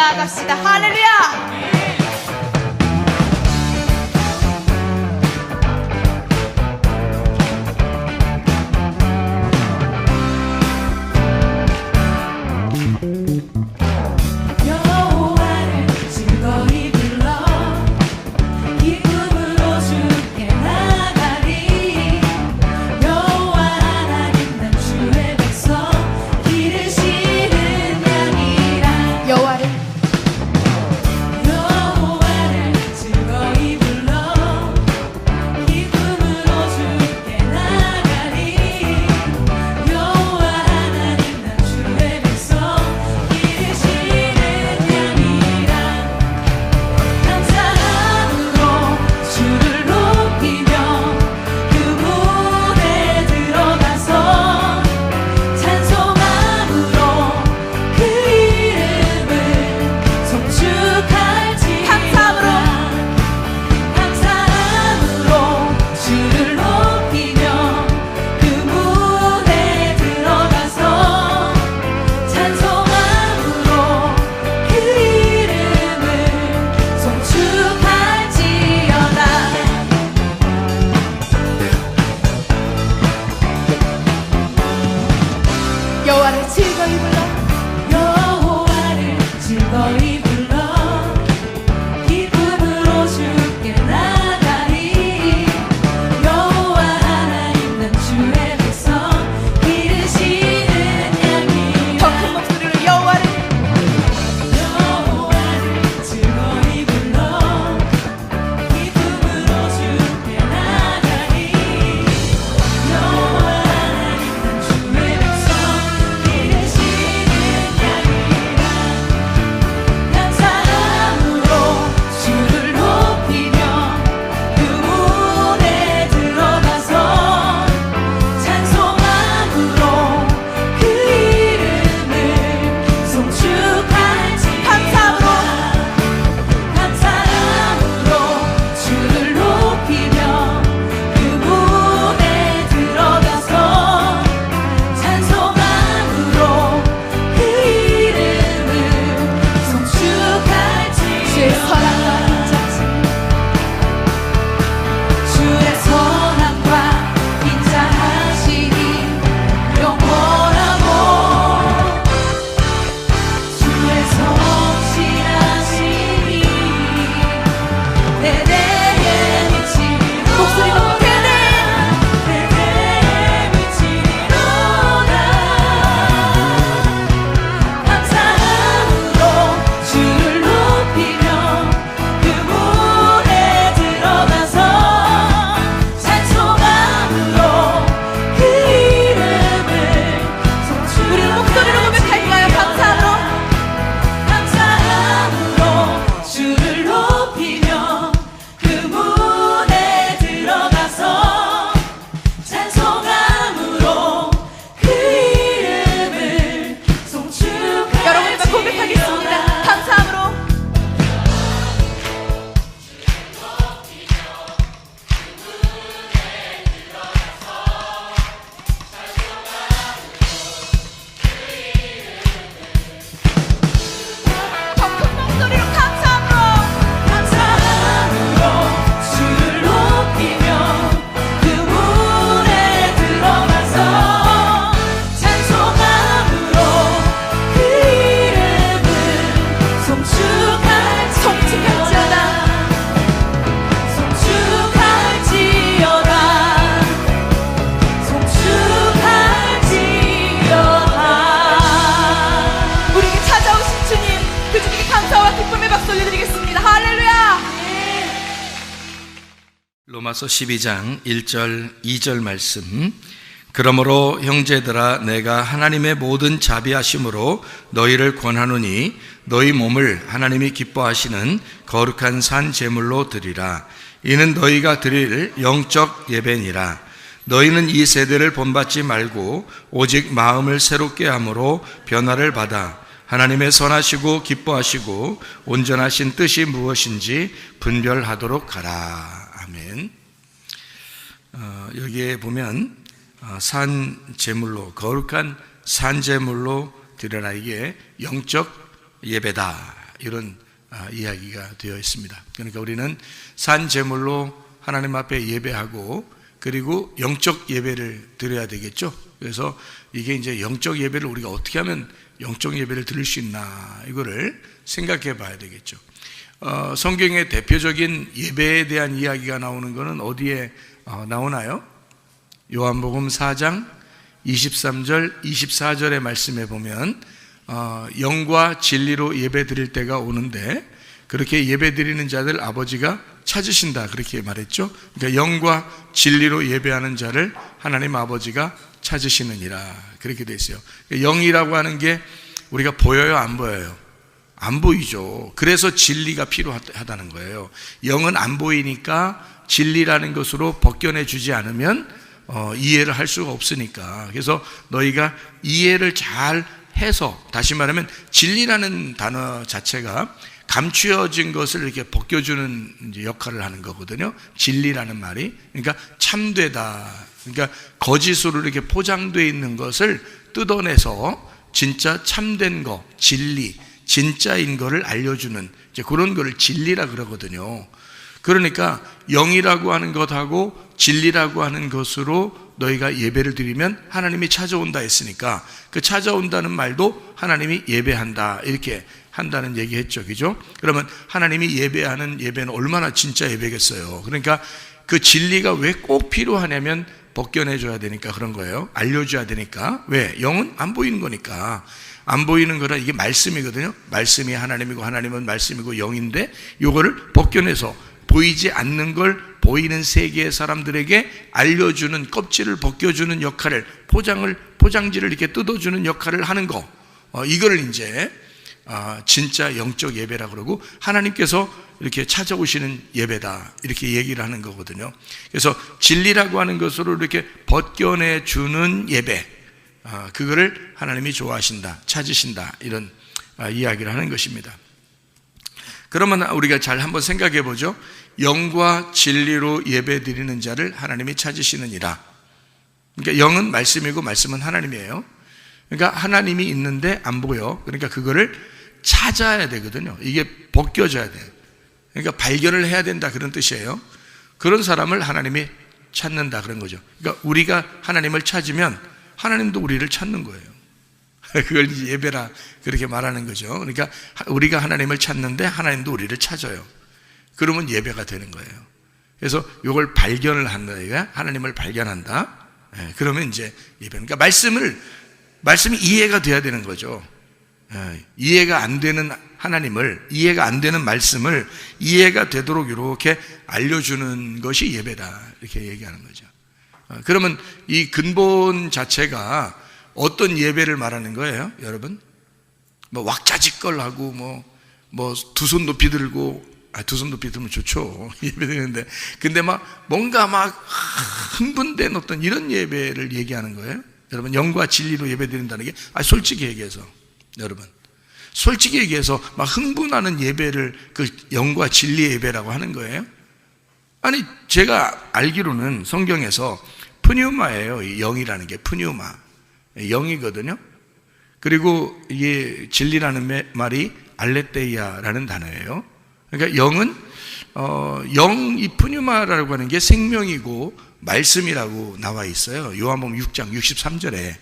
나아갑시다. 할렐루야. 여호와를 즐거이 불러 기쁨으로 주께 나가리. 여호와 하나님 난 주의 백성 기르시는 양이라. 여호와를 즐거이 불러 기쁨으로 주께 나가리. 여호와 하나님 난 주의 백성 기르시는 양이라. 감사함으로 주를 높이며 그 문에 들어가서 찬송함으로 그 이름을 송축할지어다. 감사함으로 주를 높이며 그 문에 들어가서 찬송함으로 그 이름을 송축할지어다. 여호와를 즐거이 불러 여호와를 즐거이 불러 기쁨으로 주께 나가리. 여호와 하나님 난 주의 백성 기르시는 양이라. 더 큰 목소리로 여호와를 즐거이 불러 기쁨으로 주께 나가리. 여호와 하나님 난 주의 백성 기르시는 양이라. 감사함으로 주를 높이며 그 문에 들어가서 찬송함으로 그 이름을 송축할지어다. 감사함으로 주를 높이며 그 문에 들어가서 찬송함으로 그 이름을 주의 선함과 송축할지어다. 주의 선함과 인자하시니 영원하고 주의 성실하시니 대대에 미치리로다. 목소리 높게 대대에 미치리로다. 감사함으로 주를 높이며 그 문에 들어가서 찬송함으로 그 이름을 송축. 우리 목소리로 고백할까요? 감사함으로 주를 높이며 그 문에 들어가서 찬송함으로 그 이름을 송축할지어다. 여러분과 고백하겠습니다. 감사함으로 더 큰 목소리로 감사함으로 주를 높이며 그 문에 들어가서 찬송함으로 그 이름을 송축할지어다. 우리에게 찾아오신 주님, 그 주님께 감사와 기쁨의 박수 올려드리겠습니다. 할렐루야. 로마서 12장 1절 2절 말씀. 그러므로 형제들아 내가 하나님의 모든 자비하심으로 너희를 권하노니 너희 몸을 하나님이 기뻐하시는 거룩한 산 제물로 드리라. 이는 너희가 드릴 영적 예배니라. 너희는 이 세대를 본받지 말고 오직 마음을 새롭게 함으로 변화를 받아 하나님의 선하시고 기뻐하시고 온전하신 뜻이 무엇인지 분별하도록 하라. 아멘. 여기에 보면 산 제물로, 거룩한 산 제물로 드려라, 이게 영적 예배다 이런 이야기가 되어 있습니다. 그러니까 우리는 산 제물로 하나님 앞에 예배하고 그리고 영적 예배를 드려야 되겠죠. 그래서 이게 이제 영적 예배를 우리가 어떻게 하면 영적 예배를 드릴 수 있나 이거를 생각해 봐야 되겠죠. 성경의 대표적인 예배에 대한 이야기가 나오는 것은 어디에 나오나요? 요한복음 4장 23절 24절의 말씀에 보면 영과 진리로 예배 드릴 때가 오는데 그렇게 예배 드리는 자들 아버지가 찾으신다 그렇게 말했죠. 그러니까 영과 진리로 예배하는 자를 하나님 아버지가 찾으시느니라 그렇게 돼 있어요. 영이라고 하는 게 우리가 보여요, 안 보여요? 안 보이죠. 그래서 진리가 필요하다는 거예요. 영은 안 보이니까 진리라는 것으로 벗겨내 주지 않으면 이해를 할 수가 없으니까. 그래서 너희가 이해를 잘 해서, 다시 말하면 진리라는 단어 자체가 감추어진 것을 이렇게 벗겨주는 이제 역할을 하는 거거든요. 진리라는 말이. 그러니까 참되다. 그러니까 거짓으로 이렇게 포장되어 있는 것을 뜯어내서 진짜 참된 거, 진리, 진짜인 거를 알려주는 이제 그런 거를 진리라 그러거든요. 그러니까 영이라고 하는 것하고 진리라고 하는 것으로 너희가 예배를 드리면 하나님이 찾아온다 했으니까 그 찾아온다는 말도 하나님이 예배한다 이렇게 한다는 얘기 했죠. 그죠? 그러면 하나님이 예배하는 예배는 얼마나 진짜 예배겠어요. 그러니까 그 진리가 왜 꼭 필요하냐면 벗겨내줘야 되니까 그런 거예요. 알려줘야 되니까. 왜? 영은 안 보이는 거니까. 안 보이는 거라 이게 말씀이거든요. 말씀이 하나님이고 하나님은 말씀이고 영인데 요거를 벗겨내서 보이지 않는 걸 보이는 세계의 사람들에게 알려주는, 껍질을 벗겨주는 역할을, 포장지를 이렇게 뜯어주는 역할을 하는 거, 이거를 이제 진짜 영적 예배라 그러고 하나님께서 이렇게 찾아오시는 예배다 이렇게 얘기를 하는 거거든요. 그래서 진리라고 하는 것으로 이렇게 벗겨내주는 예배, 그거를 하나님이 좋아하신다, 찾으신다 이런 이야기를 하는 것입니다. 그러면 우리가 잘 한번 생각해 보죠. 영과 진리로 예배 드리는 자를 하나님이 찾으시느니라. 그러니까 영은 말씀이고 말씀은 하나님이에요. 그러니까 하나님이 있는데 안 보여. 그러니까 그거를 찾아야 되거든요. 이게 벗겨져야 돼요. 그러니까 발견을 해야 된다 그런 뜻이에요. 그런 사람을 하나님이 찾는다 그런 거죠. 그러니까 우리가 하나님을 찾으면 하나님도 우리를 찾는 거예요. 그걸 이제 예배라 그렇게 말하는 거죠. 그러니까 우리가 하나님을 찾는데 하나님도 우리를 찾아요. 그러면 예배가 되는 거예요. 그래서 이걸 발견을 한다. 하나님을 발견한다. 그러면 이제 예배. 그러니까 말씀이 이해가 돼야 되는 거죠. 이해가 안 되는 하나님을, 이해가 안 되는 말씀을 이해가 되도록 이렇게 알려주는 것이 예배다 이렇게 얘기하는 거죠. 그러면 이 근본 자체가 어떤 예배를 말하는 거예요, 여러분? 뭐 왁자지껄하고 뭐 두 손 높이 들고, 두 손 높이 들면 좋죠. 예배드리는데, 근데 뭔가 흥분된 어떤 이런 예배를 얘기하는 거예요. 여러분, 영과 진리로 예배드린다는 게, 솔직히 얘기해서, 여러분, 솔직히 얘기해서 막 흥분하는 예배를 그 영과 진리의 예배라고 하는 거예요. 아니, 제가 알기로는 성경에서 푸뉴마예요. 이 영이라는 게 푸뉴마. 영이거든요. 그리고 이게 진리라는 말이 알레테이아라는 단어예요. 그러니까 영은 이 푸뉴마라고 하는 게 생명이고 말씀이라고 나와 있어요. 요한복음 6장 63절에.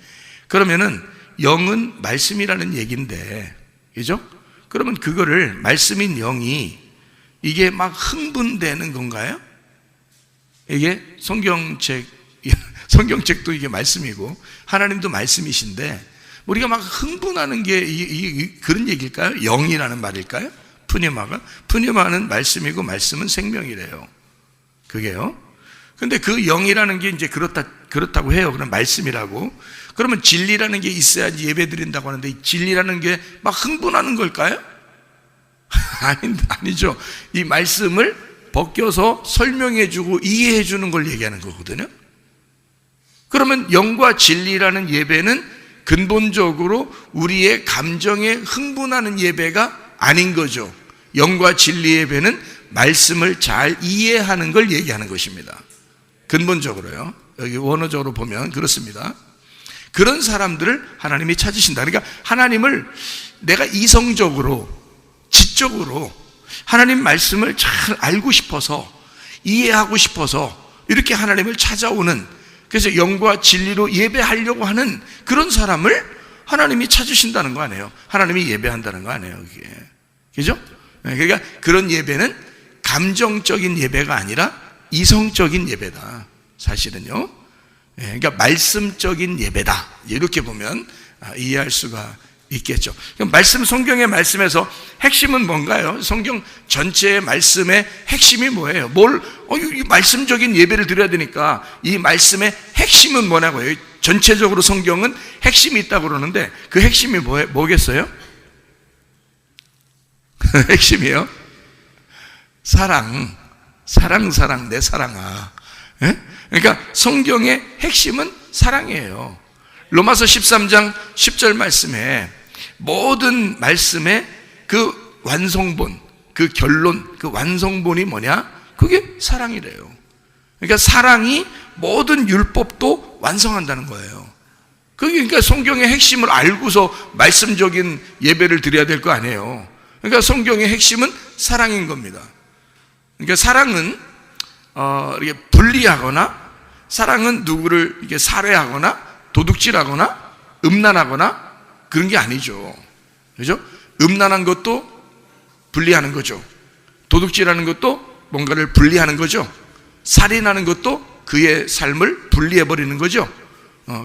그러면은 영은 말씀이라는 얘기인데, 그죠? 그러면 그거를 말씀인 영이 이게 막 흥분되는 건가요? 이게 성경책도 이게 말씀이고 하나님도 말씀이신데 우리가 막 흥분하는 게 그런 얘기일까요? 영이라는 말일까요? 푸뉴마는 말씀이고 말씀은 생명이래요. 그게요. 근데 그 영이라는 게 이제 그렇다고 해요. 그럼 말씀이라고. 그러면 진리라는 게 있어야지 예배 드린다고 하는데 이 진리라는 게 막 흥분하는 걸까요? 아니죠. 이 말씀을 벗겨서 설명해주고 이해해주는 걸 얘기하는 거거든요. 그러면 영과 진리라는 예배는 근본적으로 우리의 감정에 흥분하는 예배가 아닌 거죠. 영과 진리 예배는 말씀을 잘 이해하는 걸 얘기하는 것입니다. 근본적으로요. 여기 원어적으로 보면 그렇습니다. 그런 사람들을 하나님이 찾으신다. 그러니까 하나님을 내가 이성적으로 지적으로 하나님 말씀을 잘 알고 싶어서, 이해하고 싶어서 이렇게 하나님을 찾아오는, 그래서 영과 진리로 예배하려고 하는 그런 사람을 하나님이 찾으신다는 거 아니에요? 하나님이 예배한다는 거 아니에요, 그게. 그죠? 그러니까 그런 예배는 감정적인 예배가 아니라 이성적인 예배다, 사실은요. 그러니까 말씀적인 예배다, 이렇게 보면 이해할 수가 있겠죠. 말씀, 성경의 말씀에서 핵심은 뭔가요? 성경 전체의 말씀의 핵심이 뭐예요? 이 말씀적인 예배를 드려야 되니까 이 말씀의 핵심은 뭐냐고요? 전체적으로 성경은 핵심이 있다고 그러는데 그 핵심이 뭐겠어요? 핵심이요? 사랑, 내 사랑아. 예? 그러니까 성경의 핵심은 사랑이에요. 로마서 13장 10절 말씀에 모든 말씀의 그 완성본, 그 결론, 그 완성본이 뭐냐? 그게 사랑이래요. 그러니까 사랑이 모든 율법도 완성한다는 거예요. 그러니까 성경의 핵심을 알고서 말씀적인 예배를 드려야 될 거 아니에요. 그러니까 성경의 핵심은 사랑인 겁니다. 그러니까 사랑은 이렇게 분리하거나, 사랑은 누구를 이렇게 살해하거나 도둑질하거나 음란하거나 그런 게 아니죠. 그죠? 음란한 것도 분리하는 거죠. 도둑질하는 것도 뭔가를 분리하는 거죠. 살인하는 것도 그의 삶을 분리해버리는 거죠.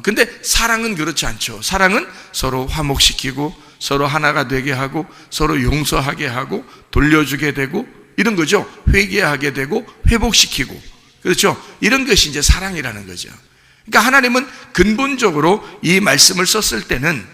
근데 사랑은 그렇지 않죠. 사랑은 서로 화목시키고 서로 하나가 되게 하고 서로 용서하게 하고 돌려주게 되고 이런 거죠. 회개하게 되고 회복시키고, 그렇죠? 이런 것이 이제 사랑이라는 거죠. 그러니까 하나님은 근본적으로 이 말씀을 썼을 때는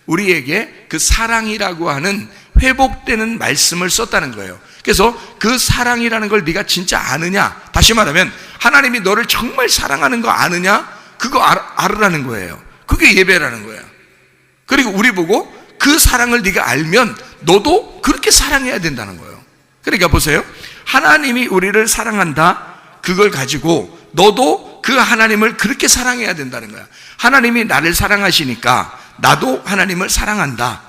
우리에게 그 사랑이라고 하는 회복되는 말씀을 썼다는 거예요. 그래서 그 사랑이라는 걸 네가 진짜 아느냐, 다시 말하면 하나님이 너를 정말 사랑하는 거 아느냐, 그거 알으라는 거예요. 그게 예배라는 거예요. 그리고 우리 보고 그 사랑을 네가 알면 너도 그렇게 사랑해야 된다는 거예요. 그러니까 보세요, 하나님이 우리를 사랑한다, 그걸 가지고 너도 그 하나님을 그렇게 사랑해야 된다는 거야. 하나님이 나를 사랑하시니까 나도 하나님을 사랑한다.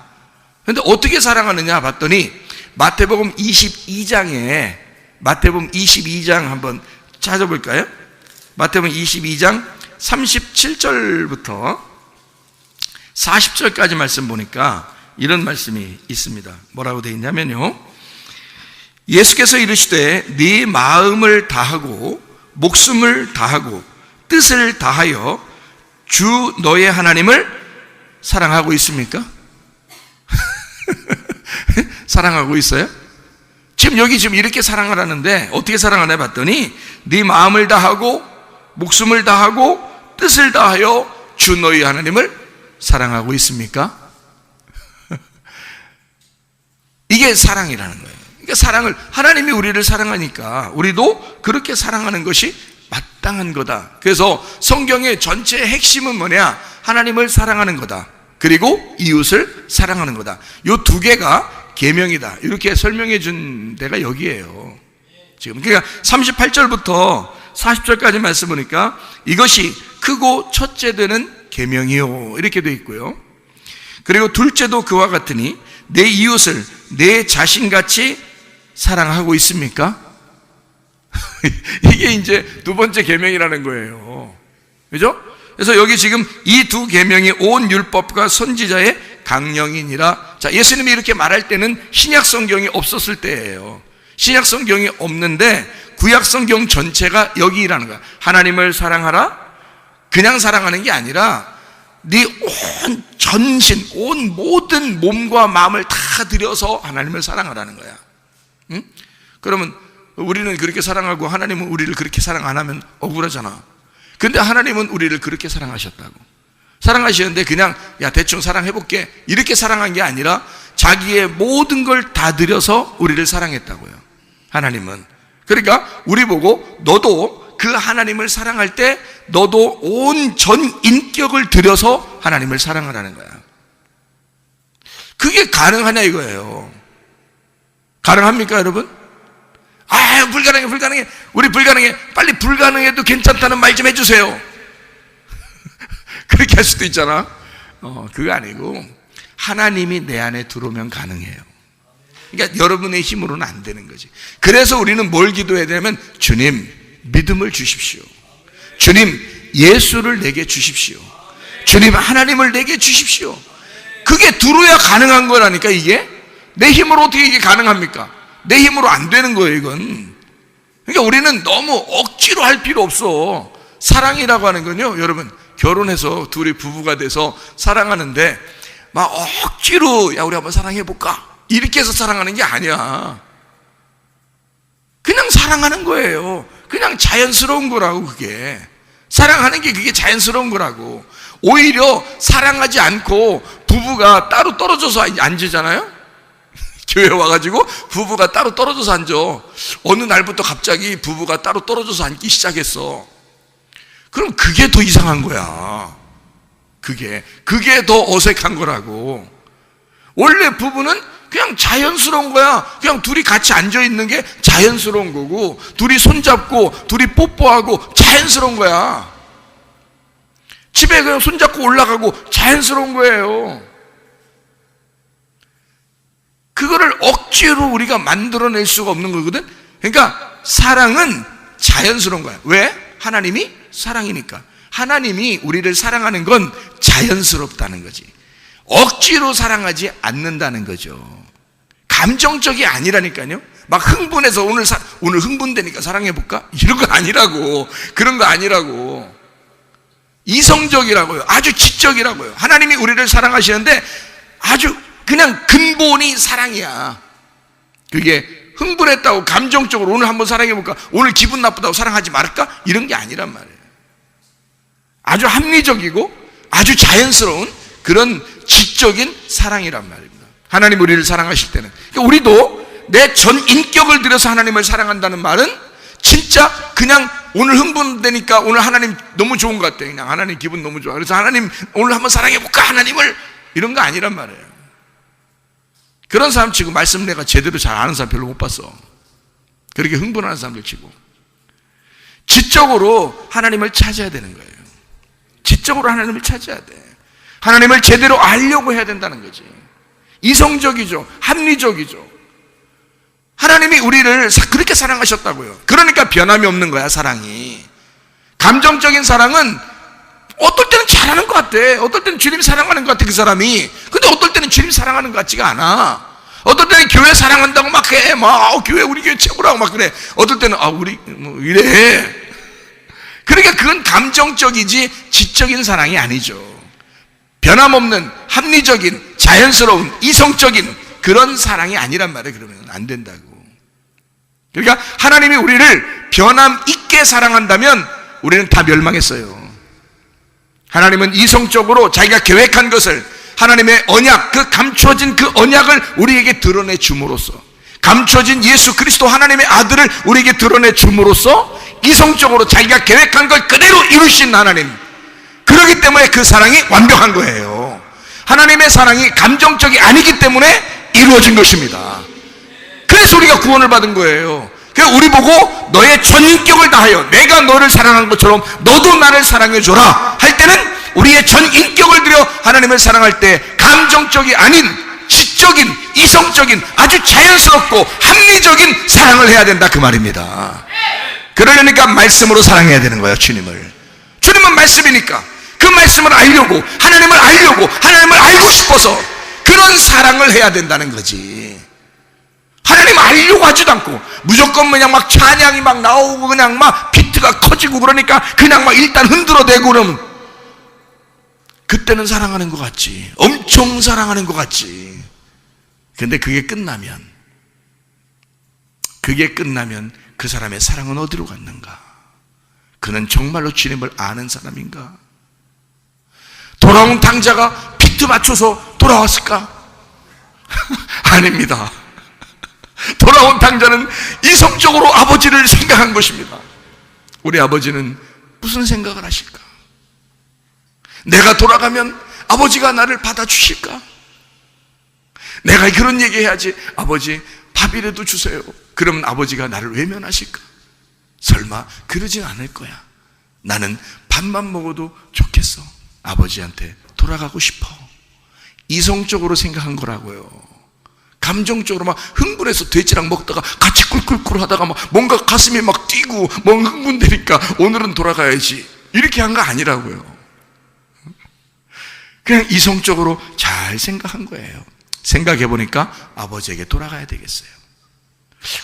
그런데 어떻게 사랑하느냐 봤더니 마태복음 22장에, 마태복음 22장 한번 찾아볼까요? 마태복음 22장 37절부터 40절까지 말씀 보니까 이런 말씀이 있습니다. 뭐라고 되어 있냐면요, 예수께서 이르시되 네 마음을 다하고 목숨을 다하고 뜻을 다하여 주 너의 하나님을 사랑하고 있습니까? 사랑하고 있어요? 지금 여기 지금 이렇게 사랑하라는데 어떻게 사랑하나 봤더니 네 마음을 다하고 목숨을 다하고 뜻을 다하여 주 너희 하나님을 사랑하고 있습니까? 이게 사랑이라는 거예요. 그러니까 사랑을, 하나님이 우리를 사랑하니까 우리도 그렇게 사랑하는 것이 마땅한 거다. 그래서 성경의 전체의 핵심은 뭐냐? 하나님을 사랑하는 거다, 그리고 이웃을 사랑하는 거다. 이 두 개가 계명이다, 이렇게 설명해 준 데가 여기에요. 지금 그러니까 38절부터 40절까지 말씀 보니까 이것이 크고 첫째 되는 계명이요, 이렇게 돼 있고요. 그리고 둘째도 그와 같으니 내 이웃을 내 자신같이 사랑하고 있습니까? 이게 이제 두 번째 계명이라는 거예요. 그죠? 그래서 여기 지금 이 두 계명이 온 율법과 선지자의 강령이니라. 자, 예수님이 이렇게 말할 때는 신약 성경이 없었을 때예요. 신약 성경이 없는데 구약 성경 전체가 여기라는 거야. 하나님을 사랑하라. 그냥 사랑하는 게 아니라 네 온 전신, 온 모든 몸과 마음을 다 들여서 하나님을 사랑하라는 거야. 응? 그러면 우리는 그렇게 사랑하고 하나님은 우리를 그렇게 사랑 안 하면 억울하잖아. 근데 하나님은 우리를 그렇게 사랑하셨다고. 사랑하시는데 그냥 야 대충 사랑해볼게 이렇게 사랑한 게 아니라 자기의 모든 걸 다 들여서 우리를 사랑했다고요, 하나님은. 그러니까 우리 보고 너도 그 하나님을 사랑할 때 너도 온 전 인격을 들여서 하나님을 사랑하라는 거야. 그게 가능하냐 이거예요. 가능합니까 여러분? 아, 불가능해. 우리 불가능해. 빨리 불가능해도 괜찮다는 말 좀 해주세요. 그렇게 할 수도 있잖아. 그거 아니고 하나님이 내 안에 들어오면 가능해요. 그러니까 여러분의 힘으로는 안 되는 거지. 그래서 우리는 뭘 기도해야 되냐면, 주님, 믿음을 주십시오. 주님, 예수를 내게 주십시오. 주님, 하나님을 내게 주십시오. 그게 들어야 가능한 거라니까. 이게 내 힘으로 어떻게 이게 가능합니까? 내 힘으로 안 되는 거예요, 이건. 그러니까 우리는 너무 억지로 할 필요 없어. 사랑이라고 하는 건요, 여러분, 결혼해서 둘이 부부가 돼서 사랑하는데 막 억지로, 야, 우리 한번 사랑해볼까? 이렇게 해서 사랑하는 게 아니야. 그냥 사랑하는 거예요. 그냥 자연스러운 거라고. 그게 사랑하는 게 그게 자연스러운 거라고. 오히려 사랑하지 않고 부부가 따로 떨어져서 앉으잖아요. 교회 와가지고 부부가 따로 떨어져서 앉아. 어느 날부터 갑자기 부부가 따로 떨어져서 앉기 시작했어. 그럼 그게 더 이상한 거야. 그게 더 어색한 거라고. 원래 부부는 그냥 자연스러운 거야. 그냥 둘이 같이 앉아있는 게 자연스러운 거고, 둘이 손잡고 둘이 뽀뽀하고 자연스러운 거야. 집에 그냥 손잡고 올라가고 자연스러운 거예요. 그거를 억지로 우리가 만들어낼 수가 없는 거거든. 그러니까 사랑은 자연스러운 거야. 왜? 하나님이 사랑이니까. 하나님이 우리를 사랑하는 건 자연스럽다는 거지. 억지로 사랑하지 않는다는 거죠. 감정적이 아니라니까요. 막 흥분해서 오늘 흥분되니까 사랑해볼까? 이런 거 아니라고. 그런 거 아니라고. 이성적이라고요. 아주 지적이라고요. 하나님이 우리를 사랑하시는데 아주 그냥 근본이 사랑이야. 그게 흥분했다고 감정적으로 오늘 한번 사랑해볼까? 오늘 기분 나쁘다고 사랑하지 말까? 이런 게 아니란 말이에요. 아주 합리적이고 아주 자연스러운 그런 지적인 사랑이란 말입니다. 하나님 우리를 사랑하실 때는. 그러니까 우리도 내 전 인격을 들여서 하나님을 사랑한다는 말은 진짜 그냥 오늘 흥분되니까 오늘 하나님 너무 좋은 것 같아. 그냥 하나님 기분 너무 좋아. 그래서 하나님 오늘 한번 사랑해볼까? 하나님을. 이런 거 아니란 말이에요. 그런 사람 치고 말씀 내가 제대로 잘 아는 사람 별로 못 봤어. 그렇게 흥분하는 사람들 치고. 지적으로 하나님을 찾아야 되는 거예요. 지적으로 하나님을 찾아야 돼. 하나님을 제대로 알려고 해야 된다는 거지. 이성적이죠. 합리적이죠. 하나님이 우리를 그렇게 사랑하셨다고요. 그러니까 변함이 없는 거야, 사랑이. 감정적인 사랑은 어떨 때는 잘하는 것 같아. 어떨 때는 주님 사랑하는 것 같아, 그 사람이. 근데 어떨 때는 주님 사랑하는 것 같지가 않아. 어떨 때는 교회 사랑한다고 막 해. 교회, 우리 교회 최고라고 막 그래. 어떨 때는, 우리, 이래. 그러니까 그건 감정적이지 지적인 사랑이 아니죠. 변함없는 합리적인 자연스러운 이성적인 그런 사랑이 아니란 말이에요. 그러면 안 된다고. 그러니까 하나님이 우리를 변함 있게 사랑한다면 우리는 다 멸망했어요. 하나님은 이성적으로 자기가 계획한 것을 하나님의 언약, 그 감춰진 그 언약을 우리에게 드러내 줌으로써, 감춰진 예수 그리스도 하나님의 아들을 우리에게 드러내 줌으로써 이성적으로 자기가 계획한 걸 그대로 이루신 하나님. 그렇기 때문에 그 사랑이 완벽한 거예요. 하나님의 사랑이 감정적이 아니기 때문에 이루어진 것입니다. 그래서 우리가 구원을 받은 거예요. 그래서 우리 보고 너의 전인격을 다하여 내가 너를 사랑한 것처럼 너도 나를 사랑해줘라 할 때는 우리의 전인격을 들여 하나님을 사랑할 때 감정적이 아닌 지적인 이성적인 아주 자연스럽고 합리적인 사랑을 해야 된다, 그 말입니다. 그러려니까 말씀으로 사랑해야 되는 거예요. 주님은 말씀이니까 그 말씀을 알려고, 하나님을 알고 싶어서 그런 사랑을 해야 된다는 거지. 하나님 알려고 하지도 않고 무조건 그냥 막 찬양이 막 나오고 그냥 막 비트가 커지고 그러니까 그냥 막 일단 흔들어대고 그러면 그때는 사랑하는 것 같지. 엄청 사랑하는 것 같지. 근데 그게 끝나면 그 사람의 사랑은 어디로 갔는가? 그는 정말로 주님을 아는 사람인가? 돌아온 당자가 비트 맞춰서 돌아왔을까? 아닙니다. 돌아온 당자는 이성적으로 아버지를 생각한 것입니다. 우리 아버지는 무슨 생각을 하실까? 내가 돌아가면 아버지가 나를 받아주실까? 내가 그런 얘기 해야지. 아버지 밥이라도 주세요. 그러면 아버지가 나를 외면하실까? 설마 그러진 않을 거야. 나는 밥만 먹어도 좋겠어. 아버지한테 돌아가고 싶어. 이성적으로 생각한 거라고요. 감정적으로 막 흥분해서 돼지랑 먹다가 같이 꿀꿀꿀 하다가 막 뭔가 가슴이 막 뛰고 뭔가 흥분되니까 오늘은 돌아가야지 이렇게 한 거 아니라고요. 그냥 이성적으로 잘 생각한 거예요. 생각해 보니까 아버지에게 돌아가야 되겠어요.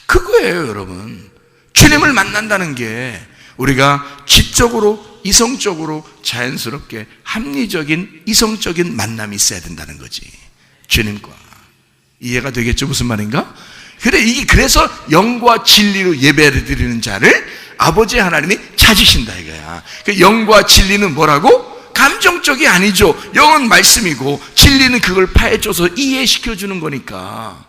그거예요, 여러분. 주님을 만난다는 게 우리가 지적으로, 이성적으로, 자연스럽게 합리적인, 이성적인 만남이 있어야 된다는 거지. 주님과. 이해가 되겠죠? 무슨 말인가? 그래서 영과 진리로 예배를 드리는 자를 아버지 하나님이 찾으신다 이거야. 그 영과 진리는 뭐라고? 감정적이 아니죠. 영은 말씀이고 진리는 그걸 파헤쳐서 이해시켜주는 거니까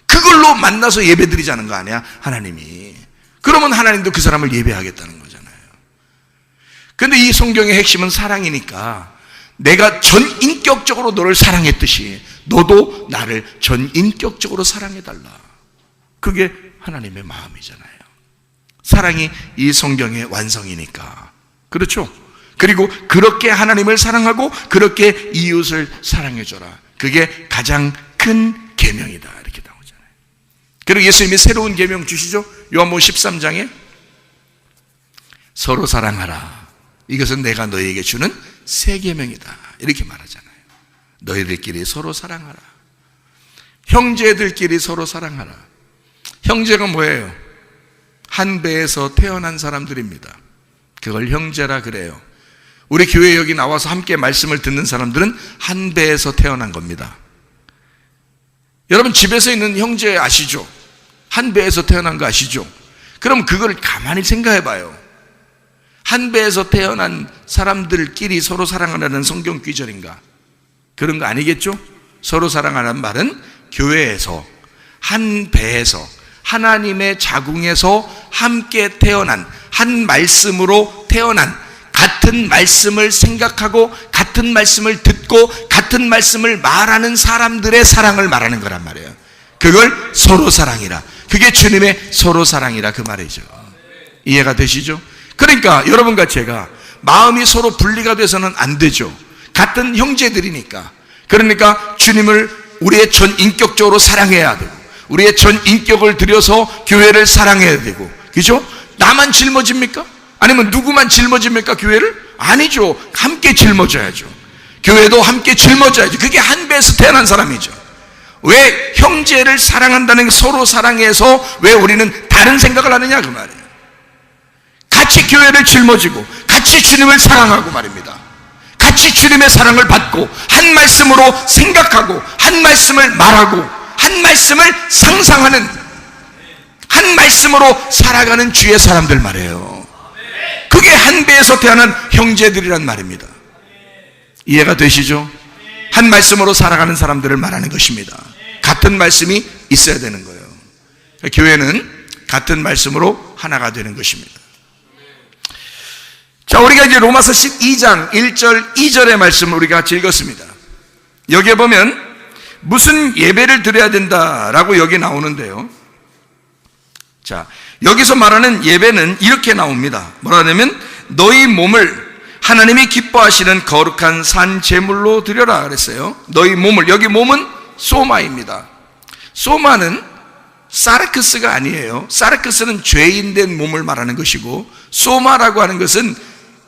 그걸로 만나서 예배드리자는 거 아니야, 하나님이. 그러면 하나님도 그 사람을 예배하겠다는 거잖아요. 근데 이 성경의 핵심은 사랑이니까 내가 전인격적으로 너를 사랑했듯이 너도 나를 전인격적으로 사랑해달라. 그게 하나님의 마음이잖아요. 사랑이 이 성경의 완성이니까. 그렇죠? 그리고 그렇게 하나님을 사랑하고 그렇게 이웃을 사랑해줘라. 그게 가장 큰 계명이다 이렇게 나오잖아요. 그리고 예수님이 새로운 계명 주시죠. 요한복음 13장에 서로 사랑하라. 이것은 내가 너희에게 주는 새 계명이다 이렇게 말하잖아요. 너희들끼리 서로 사랑하라. 형제들끼리 서로 사랑하라. 형제가 뭐예요? 한 배에서 태어난 사람들입니다. 그걸 형제라 그래요. 우리 교회 여기 나와서 함께 말씀을 듣는 사람들은 한 배에서 태어난 겁니다. 여러분 집에서 있는 형제 아시죠? 한 배에서 태어난 거 아시죠? 그럼 그걸 가만히 생각해 봐요. 한 배에서 태어난 사람들끼리 서로 사랑하라는 성경 귀절인가? 그런 거 아니겠죠? 서로 사랑하라는 말은 교회에서 한 배에서 하나님의 자궁에서 함께 태어난 한 말씀으로 태어난 같은 말씀을 생각하고 같은 말씀을 듣고 같은 말씀을 말하는 사람들의 사랑을 말하는 거란 말이에요. 그걸 서로 사랑이라. 그게 주님의 서로 사랑이라 그 말이죠. 이해가 되시죠? 그러니까 여러분과 제가 마음이 서로 분리가 돼서는 안 되죠. 같은 형제들이니까. 그러니까 주님을 우리의 전인격적으로 사랑해야 되고 우리의 전인격을 들여서 교회를 사랑해야 되고, 그죠? 나만 짊어집니까? 아니면 누구만 짊어집니까? 교회를? 아니죠. 함께 짊어져야죠. 교회도 함께 짊어져야죠. 그게 한 배에서 태어난 사람이죠. 왜 형제를 사랑한다는 게 서로 사랑해서 왜 우리는 다른 생각을 하느냐 그 말이에요. 같이 교회를 짊어지고 같이 주님을 사랑하고 말입니다. 같이 주님의 사랑을 받고 한 말씀으로 생각하고 한 말씀을 말하고 한 말씀을 상상하는 한 말씀으로 살아가는 주의 사람들 말이에요. 그게 한 배에서 태어난 형제들이란 말입니다. 이해가 되시죠? 한 말씀으로 살아가는 사람들을 말하는 것입니다. 같은 말씀이 있어야 되는 거예요. 교회는 같은 말씀으로 하나가 되는 것입니다. 자, 우리가 이제 로마서 12장 1절 2절의 말씀을 우리가 같이 읽었습니다. 여기에 보면 무슨 예배를 드려야 된다라고 여기 나오는데요. 자, 여기서 말하는 예배는 이렇게 나옵니다. 뭐라 하냐면 너희 몸을 하나님이 기뻐하시는 거룩한 산 제물로 드려라 그랬어요. 너희 몸을, 여기 몸은 소마입니다. 소마는 사르크스가 아니에요. 사르크스는 죄인된 몸을 말하는 것이고 소마라고 하는 것은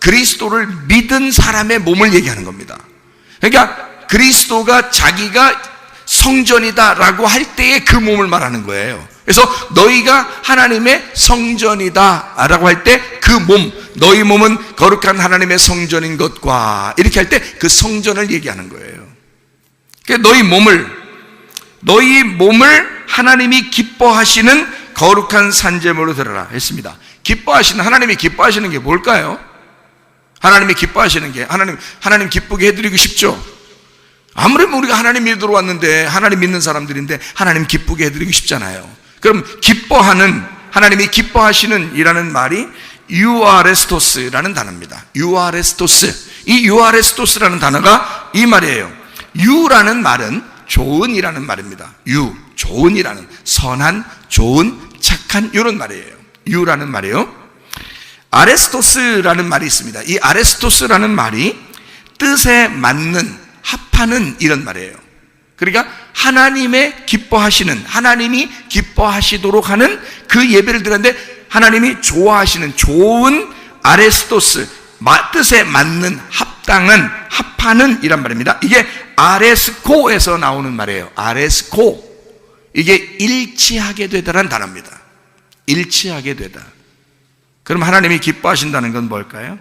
그리스도를 믿은 사람의 몸을 얘기하는 겁니다. 그러니까 그리스도가 자기가 성전이다라고 할 때의 그 몸을 말하는 거예요. 그래서 너희가 하나님의 성전이다라고 할 때 그 몸, 너희 몸은 거룩한 하나님의 성전인 것과 이렇게 할 때 그 성전을 얘기하는 거예요. 그러니까 너희 몸을 하나님이 기뻐하시는 거룩한 산제물로 드려라 했습니다. 기뻐하시는, 하나님이 기뻐하시는 게 뭘까요? 하나님이 기뻐하시는 게 하나님 기쁘게 해드리고 싶죠. 아무래도 우리가 하나님 믿으러 왔는데 하나님 믿는 사람들인데 하나님 기쁘게 해드리고 싶잖아요. 그럼 기뻐하는, 하나님이 기뻐하시는 이라는 말이 유아레스토스라는 단어입니다. 유아레스토스. 이 유아레스토스라는 단어가 이 말이에요. 유라는 말은 좋은이라는 말입니다. 좋은이라는, 선한, 좋은, 착한 이런 말이에요. 유라는 말이에요. 아레스토스라는 말이 있습니다. 이 아레스토스라는 말이 뜻에 맞는, 합하는 이런 말이에요. 그러니까 하나님의 기뻐하시는, 하나님이 기뻐하시도록 하는 그 예배를 드렸는데 하나님이 좋아하시는 좋은 아레스토스, 뜻에 맞는 합당한, 합하는 이란 말입니다. 이게 아레스코에서 나오는 말이에요. 아레스코. 이게 일치하게 되다라는 단어입니다. 일치하게 되다. 그럼 하나님이 기뻐하신다는 건 뭘까요?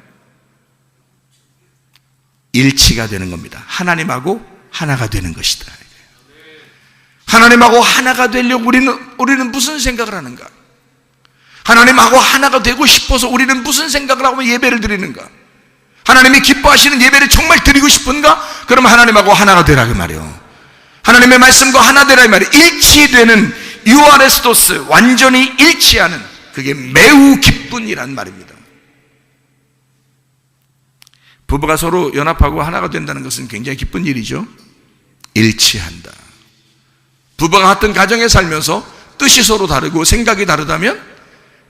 일치가 되는 겁니다. 하나님하고 하나가 되는 것이다. 하나님하고 하나가 되려고 우리는 무슨 생각을 하는가? 하나님하고 하나가 되고 싶어서 우리는 무슨 생각을 하고 예배를 드리는가? 하나님이 기뻐하시는 예배를 정말 드리고 싶은가? 그럼 하나님하고 하나가 되라 그 말이요. 하나님의 말씀과 하나 되라 이 말이에요. 일치되는 유아레스토스, 완전히 일치하는, 그게 매우 기쁜 이란 말입니다. 부부가 서로 연합하고 하나가 된다는 것은 굉장히 기쁜 일이죠. 일치한다. 부부가 같은 가정에 살면서 뜻이 서로 다르고 생각이 다르다면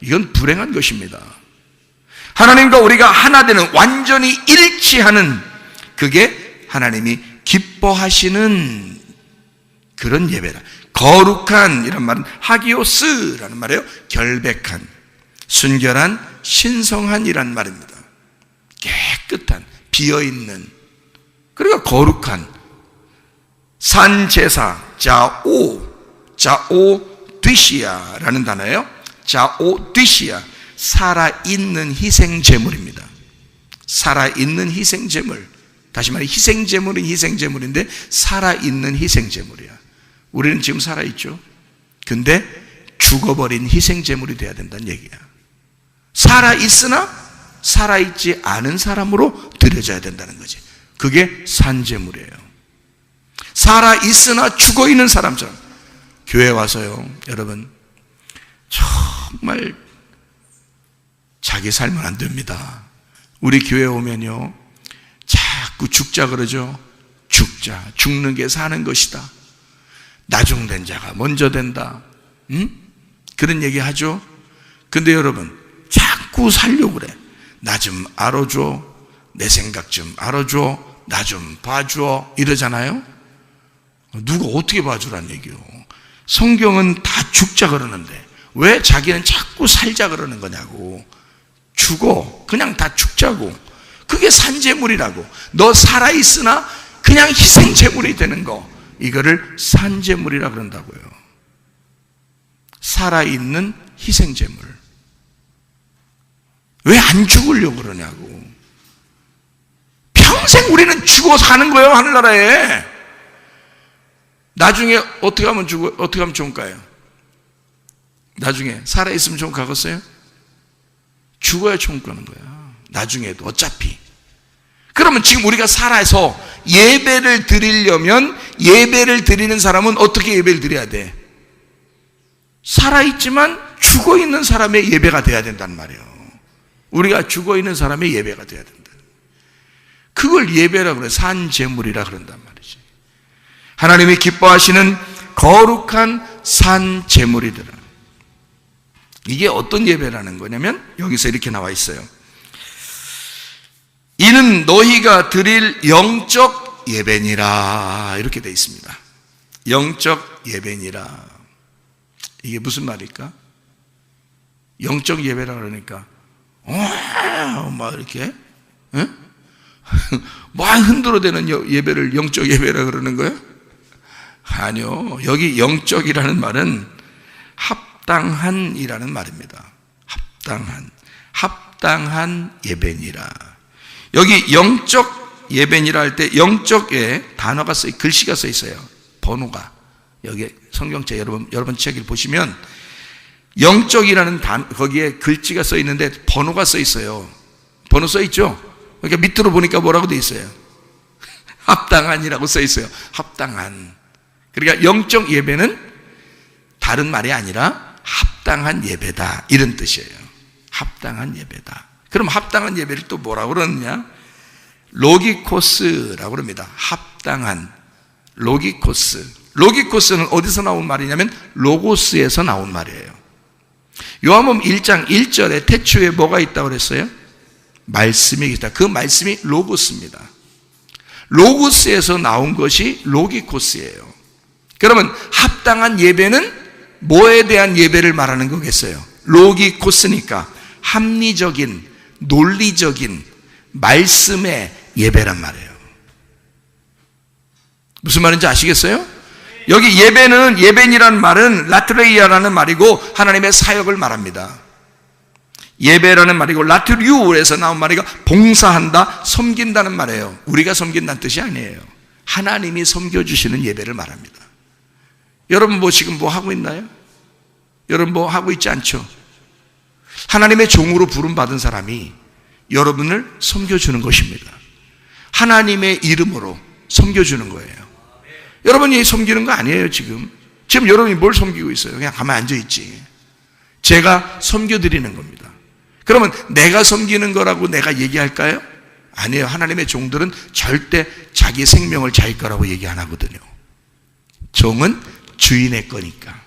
이건 불행한 것입니다. 하나님과 우리가 하나 되는, 완전히 일치하는, 그게 하나님이 기뻐하시는 그런 예배다. 거룩한 이란 말은 하기오스라는 말이에요. 결백한, 순결한, 신성한 이란 말입니다. 깨끗한, 비어있는, 그러니까 거룩한, 산제사, 자오드시아라는 단어예요. 자오드시아, 살아있는 희생제물입니다. 살아있는 희생제물. 다시 말해 희생제물은 희생제물인데 살아있는 희생제물이야. 우리는 지금 살아있죠. 근데 죽어버린 희생제물이 돼야 된다는 얘기야. 살아있으나 살아있지 않은 사람으로 드려져야 된다는 거지. 그게 산제물이에요. 살아있으나 죽어있는 사람처럼. 교회 와서요, 여러분, 정말 자기 살면 안 됩니다. 우리 교회 오면요, 자꾸 죽자 그러죠. 죽자, 죽는 게 사는 것이다. 나중된 자가 먼저 된다. 그런 얘기 하죠. 근데 여러분, 자꾸 살려고 그래. 나 좀 알아줘, 내 생각 좀 알아줘, 나 좀 봐줘, 이러잖아요. 누가 어떻게 봐주란 얘기요? 성경은 다 죽자 그러는데 왜 자기는 자꾸 살자 그러는 거냐고. 죽어, 그냥 다 죽자고. 그게 산제물이라고. 너 살아있으나 그냥 희생제물이 되는 거, 이거를 산제물이라 그런다고요. 살아있는 희생제물. 왜 안 죽으려고 그러냐고. 평생 우리는 죽어 사는 거예요, 하늘나라에. 나중에 어떻게 하면 어떻게 하면 좋을까요? 나중에 살아있으면 좀 가겠어요? 죽어야 총 가는 거야. 나중에도 어차피. 그러면 지금 우리가 살아서 예배를 드리려면, 예배를 드리는 사람은 어떻게 예배를 드려야 돼? 살아있지만 죽어있는 사람의 예배가 돼야 된단 말이에요. 우리가 죽어있는 사람의 예배가 돼야 된다. 그걸 예배라고 그래. 산제물이라 그런단 말이지. 하나님이 기뻐하시는 거룩한 산제물이더라. 이게 어떤 예배라는 거냐면 여기서 이렇게 나와 있어요. 이는 너희가 드릴 영적 예배니라, 이렇게 되어 있습니다. 영적 예배니라. 이게 무슨 말일까? 영적 예배라 그러니까 막 이렇게 막 흔들어대는 예배를 영적 예배라 그러는 거예요? 아니요. 여기 영적이라는 말은 합당한이라는 말입니다. 합당한 예배니라. 여기 영적 예배니라 할 때 영적에 단어가 글씨가 써 있어요. 번호가. 여기 성경책 여러분 책을 보시면 영적이라는 거기에 글씨가 써 있는데 번호가 써 있어요. 번호 써 있죠? 그러니까 밑으로 보니까 뭐라고 돼 있어요? 합당한이라고 써 있어요. 합당한. 그러니까 영적 예배는 다른 말이 아니라 합당한 예배다, 이런 뜻이에요. 합당한 예배다. 그럼 합당한 예배를 또 뭐라고 그러느냐? 로기코스라고 그럽니다. 합당한. 로기코스. 로기코스는 어디서 나온 말이냐면 로고스에서 나온 말이에요. 요한복음 1장 1절에 태초에 뭐가 있다고 그랬어요? 말씀이 있다. 그 말씀이 로고스입니다. 로고스에서 나온 것이 로기코스예요. 그러면 합당한 예배는 뭐에 대한 예배를 말하는 거겠어요? 로기코스니까 합리적인, 논리적인 말씀의 예배란 말이에요. 무슨 말인지 아시겠어요? 여기 예배는, 예배니라는 말은 라트레이아라는 말이고 하나님의 사역을 말합니다. 예배라는 말이고 라트리우에서 나온 말이고 봉사한다, 섬긴다는 말이에요. 우리가 섬긴다는 뜻이 아니에요. 하나님이 섬겨주시는 예배를 말합니다. 여러분 뭐 지금 뭐 하고 있나요? 여러분 뭐 하고 있지 않죠? 하나님의 종으로 부름받은 사람이 여러분을 섬겨주는 것입니다. 하나님의 이름으로 섬겨주는 거예요. 여러분이 섬기는 거 아니에요. 지금 여러분이 뭘 섬기고 있어요? 그냥 가만히 앉아있지. 제가 섬겨드리는 겁니다. 그러면 내가 섬기는 거라고 내가 얘기할까요? 아니에요. 하나님의 종들은 절대 자기 생명을 자기 거라고 얘기 안 하거든요. 종은 주인의 거니까.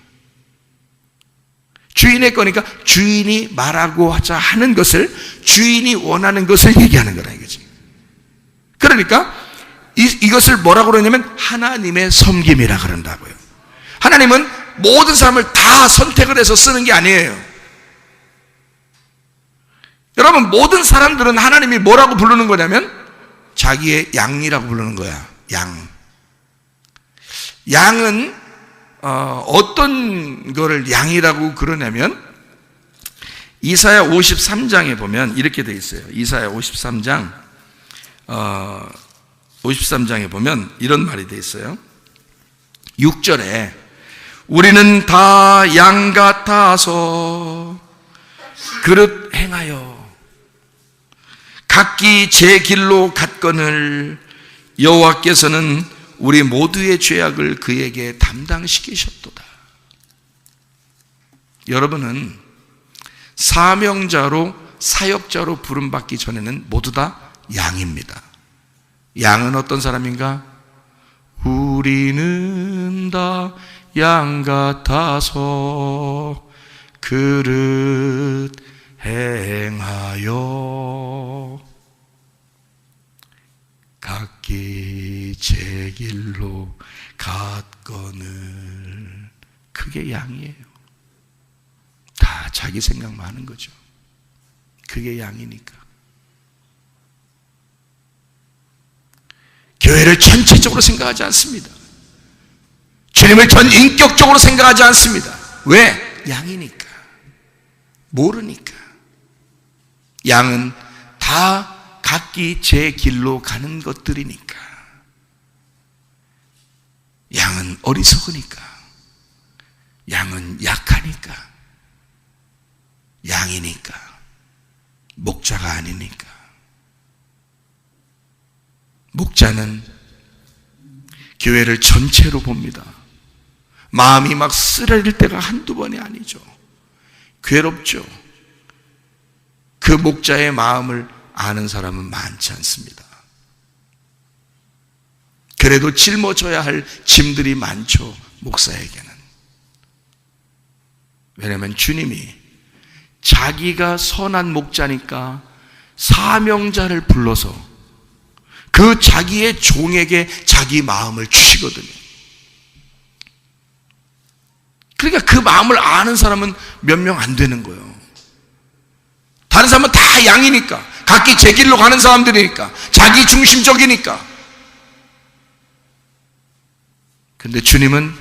주인의 거니까 주인이 말하고 하자 하는 것을, 주인이 원하는 것을 얘기하는 거라 이거지. 그러니까 이것을 뭐라고 그러냐면 하나님의 섬김이라 그런다고요. 하나님은 모든 사람을 다 선택을 해서 쓰는 게 아니에요. 여러분, 모든 사람들은 하나님이 뭐라고 부르는 거냐면 자기의 양이라고 부르는 거야. 양. 양은 어떤 거를 양이라고 그러냐면 이사야 53장에 보면 이렇게 되어 있어요. 이사야 53장 53장에 보면 이런 말이 되어 있어요. 6절에 우리는 다 양 같아서 그릇 행하여 각기 제 길로 갔거늘 여호와께서는 우리 모두의 죄악을 그에게 담당시키셨도다. 여러분은 사명자로, 사역자로 부름받기 전에는 모두 다 양입니다. 양은 어떤 사람인가? 우리는 다 양 같아서 그릇 행하여 각기 제 길로 갔거늘. 그게 양이에요. 다 자기 생각만 하는 거죠. 그게 양이니까. 교회를 전체적으로 생각하지 않습니다. 주님을 전 인격적으로 생각하지 않습니다. 왜? 양이니까. 모르니까. 양은 다 각기 제 길로 가는 것들이니까. 양은 어리석으니까. 양은 약하니까. 양이니까. 목자가 아니니까. 목자는 교회를 전체로 봅니다. 마음이 막 쓰러질 때가 한두 번이 아니죠. 괴롭죠. 그 목자의 마음을 아는 사람은 많지 않습니다. 그래도 짊어져야 할 짐들이 많죠. 목사에게는. 왜냐하면 주님이 자기가 선한 목자니까 사명자를 불러서 그 자기의 종에게 자기 마음을 주시거든요. 그러니까 그 마음을 아는 사람은 몇 명 안 되는 거예요. 다른 사람은 다 양이니까, 각기 제 길로 가는 사람들이니까, 자기 중심적이니까. 근데 주님은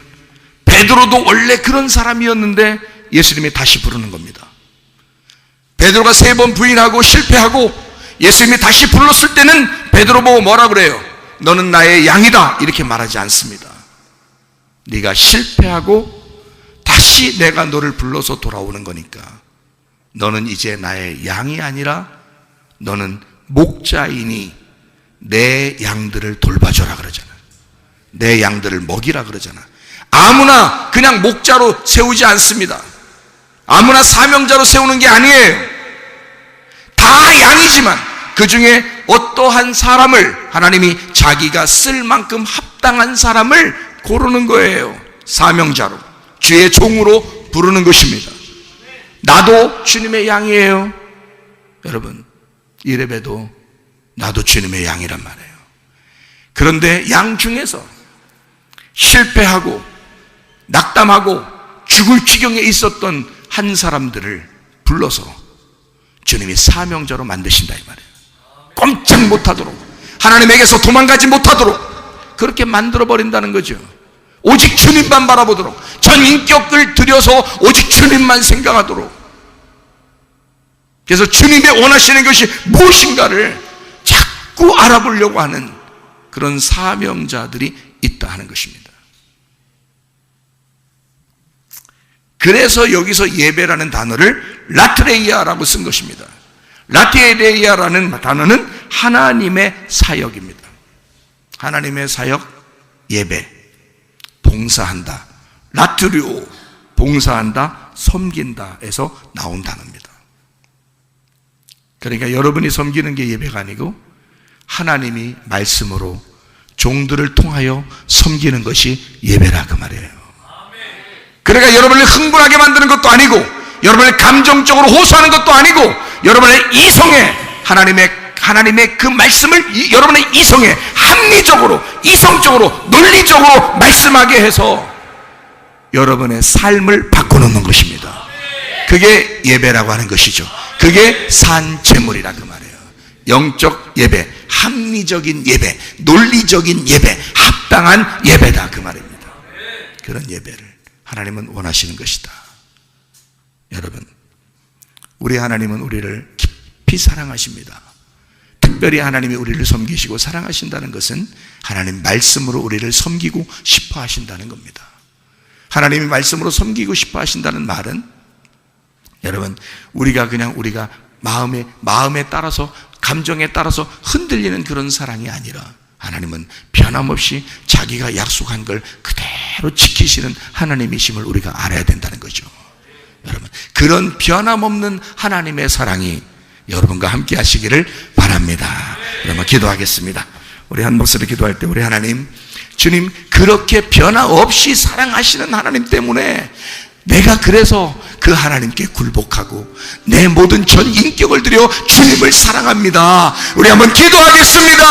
베드로도 원래 그런 사람이었는데 예수님이 다시 부르는 겁니다. 베드로가 3번 부인하고 실패하고 예수님이 다시 불렀을 때는 베드로 보고 뭐라 그래요? 너는 나의 양이다 이렇게 말하지 않습니다. 네가 실패하고 다시 내가 너를 불러서 돌아오는 거니까 너는 이제 나의 양이 아니라 너는 목자이니 내 양들을 돌봐줘라 그러잖아. 내 양들을 먹이라 그러잖아. 아무나 그냥 목자로 세우지 않습니다. 아무나 사명자로 세우는 게 아니에요. 다 양이지만 그 중에 어떠한 사람을 하나님이 자기가 쓸 만큼 합당한 사람을 고르는 거예요. 사명자로, 주의 종으로 부르는 것입니다. 나도 주님의 양이에요. 여러분, 이래봬도 나도 주님의 양이란 말이에요. 그런데 양 중에서 실패하고 낙담하고 죽을 지경에 있었던 한 사람들을 불러서 주님이 사명자로 만드신다 이 말이에요. 꼼짝 못하도록, 하나님에게서 도망가지 못하도록 그렇게 만들어버린다는 거죠. 오직 주님만 바라보도록, 전 인격을 들여서 오직 주님만 생각하도록. 그래서 주님의 원하시는 것이 무엇인가를 자꾸 알아보려고 하는 그런 사명자들이 있다 하는 것입니다. 그래서 여기서 예배라는 단어를 라트레이아라고 쓴 것입니다. 라트레이아라는 단어는 하나님의 사역입니다. 하나님의 사역, 예배, 봉사한다. 라트리오, 봉사한다, 섬긴다에서 나온 단어입니다. 그러니까 여러분이 섬기는 게 예배가 아니고 하나님이 말씀으로 종들을 통하여 섬기는 것이 예배라 그 말이에요. 그러니까 여러분을 흥분하게 만드는 것도 아니고, 여러분을 감정적으로 호소하는 것도 아니고, 여러분의 이성에 하나님의 그 말씀을 여러분의 이성에 합리적으로, 이성적으로, 논리적으로 말씀하게 해서 여러분의 삶을 바꿔놓는 것입니다. 그게 예배라고 하는 것이죠. 그게 산제물이라 그 말이에요. 영적 예배, 합리적인 예배, 논리적인 예배, 합당한 예배다 그 말입니다. 그런 예배를 하나님은 원하시는 것이다. 여러분, 우리 하나님은 우리를 깊이 사랑하십니다. 특별히 하나님이 우리를 섬기시고 사랑하신다는 것은 하나님 말씀으로 우리를 섬기고 싶어 하신다는 겁니다. 하나님이 말씀으로 섬기고 싶어 하신다는 말은, 여러분, 우리가 마음에 따라서, 감정에 따라서 흔들리는 그런 사랑이 아니라 하나님은 변함없이 자기가 약속한 걸 그대로 지키시는 하나님이심을 우리가 알아야 된다는 거죠. 여러분, 그런 변함없는 하나님의 사랑이 여러분과 함께 하시기를 바랍니다. 여러분, 기도하겠습니다. 우리 한 목소리 기도할 때, 우리 하나님, 주님, 그렇게 변함없이 사랑하시는 하나님 때문에 내가 그래서 그 하나님께 굴복하고 내 모든 전 인격을 들여 주님을 사랑합니다. 우리 한번 기도하겠습니다.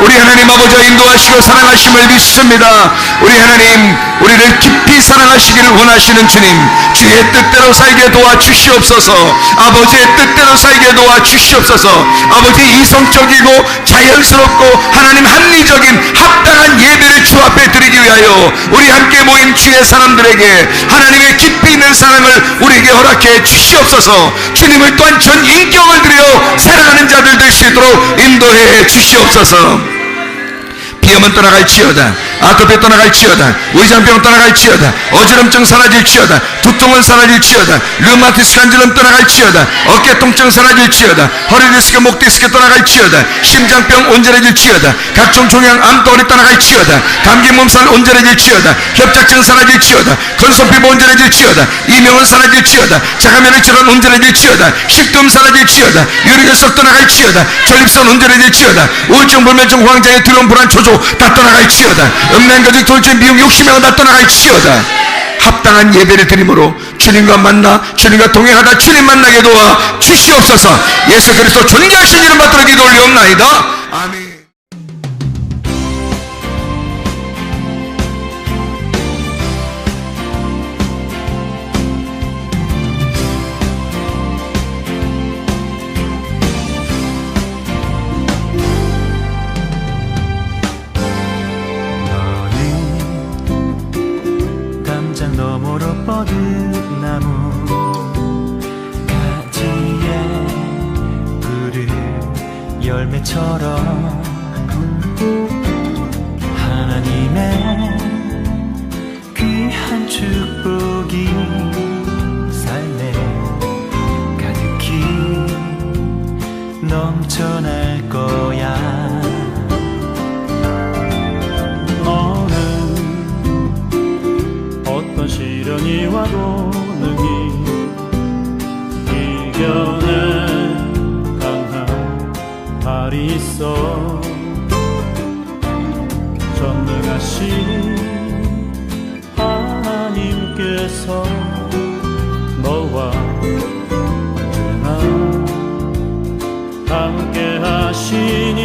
우리 하나님 아버지와 인도하시고 사랑하심을 믿습니다. 우리 하나님, 우리를 깊이 사랑하시기를 원하시는 주님, 주의 뜻대로 살게 도와주시옵소서. 아버지의 뜻대로 살게 도와주시옵소서. 아버지, 이성적이고 자연스럽고 하나님 합리적인 합당한 예배를 주 앞에 드리기 위하여 우리 함께 모인 주의 사람들에게 하나님의 깊이 있는 사랑을 우리에게 허락해 주시옵소서. 주님을 또한 전 인격을 들여 사랑하는 자들 될 수 있도록 인도해 주시옵소서. 비염은 떠나갈지어다, 아토피 떠나갈지어다, 의장병 떠나갈지어다, 어지럼증 사라질지어다, 두통은 사라질지어다, 류마티스 간질염 떠나갈지어다, 어깨 통증 사라질지어다, 허리 디스크, 목 디스크 떠나갈지어다, 심장병 온전해질지어다, 각종 종양 암덩어리 떠나갈지어다, 감기 몸살 온전해질지어다, 협착증 사라질지어다, 건성피부 온전해질지어다, 이명은 사라질지어다, 자가면역 질환 온전해질지어다, 식도염 사라질지어다, 유리결석 떠나갈지어다, 전립선 온전해질지어다, 우울증, 불면증, 호황장애, 두려움, 불안, 조조 다 떠나갈지어다, 음란거짓, 돌출, 미움, 욕심이 다 떠나갈지어다. 합당한 예배를 드림으로 주님과 만나, 주님과 동행하다 주님 만나게 도와 주시옵소서. 예수 그리스도 존귀하신 이름 받들어 기도 올리옵나이다. 아멘. 너머로 뻗은 나무 가지에 푸른 열매처럼 하나님의 귀한 축복이 삶에 가득히 넘쳐날 거야. 어떤 시련이 와도 능히 이겨낸 강한 발이 있어. 전능하신 하나님께서 너와 언제나 함께 하시니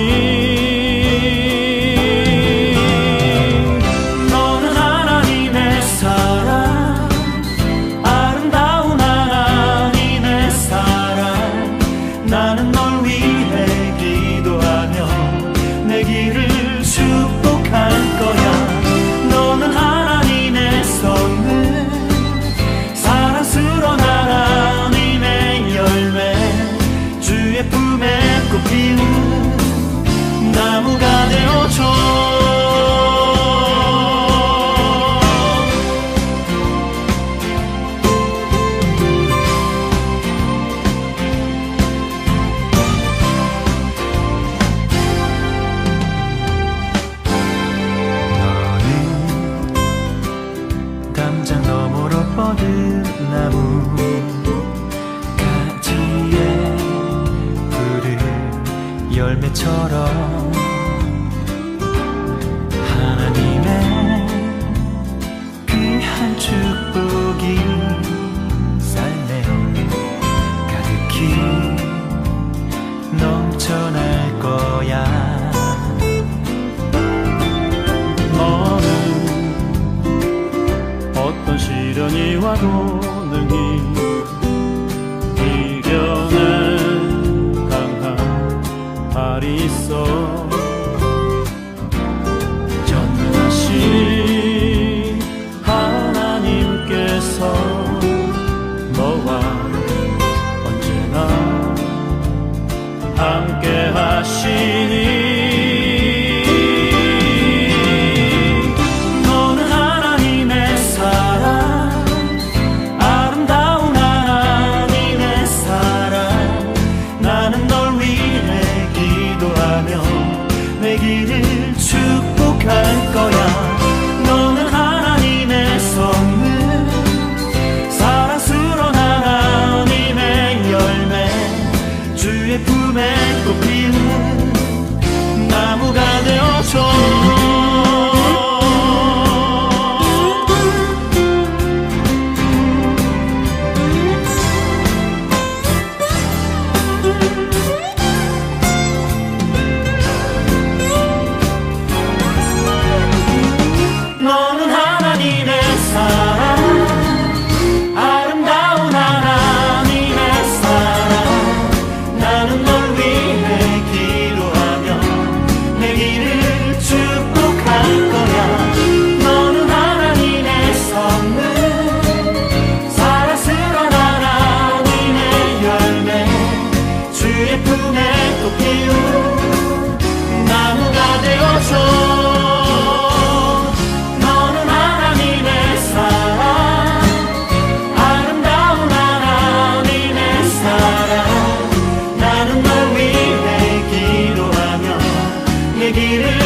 너는 하나님의 모든 나무 가지에 푸른 열매처럼 하나님의 귀한 축복이 삶에 가득히 넘쳐날 거야. 너는 어떤 시련이 와도 능히 이겨낸 강한 발이 있어. 전능하신 하나님께서 너와 언제나 함께 하시니 할 거야. 너는 하나님의 선물, 사랑스러운 하나님의 열매, 주의 품에 꽃 피는 나무가 되어줘. 길을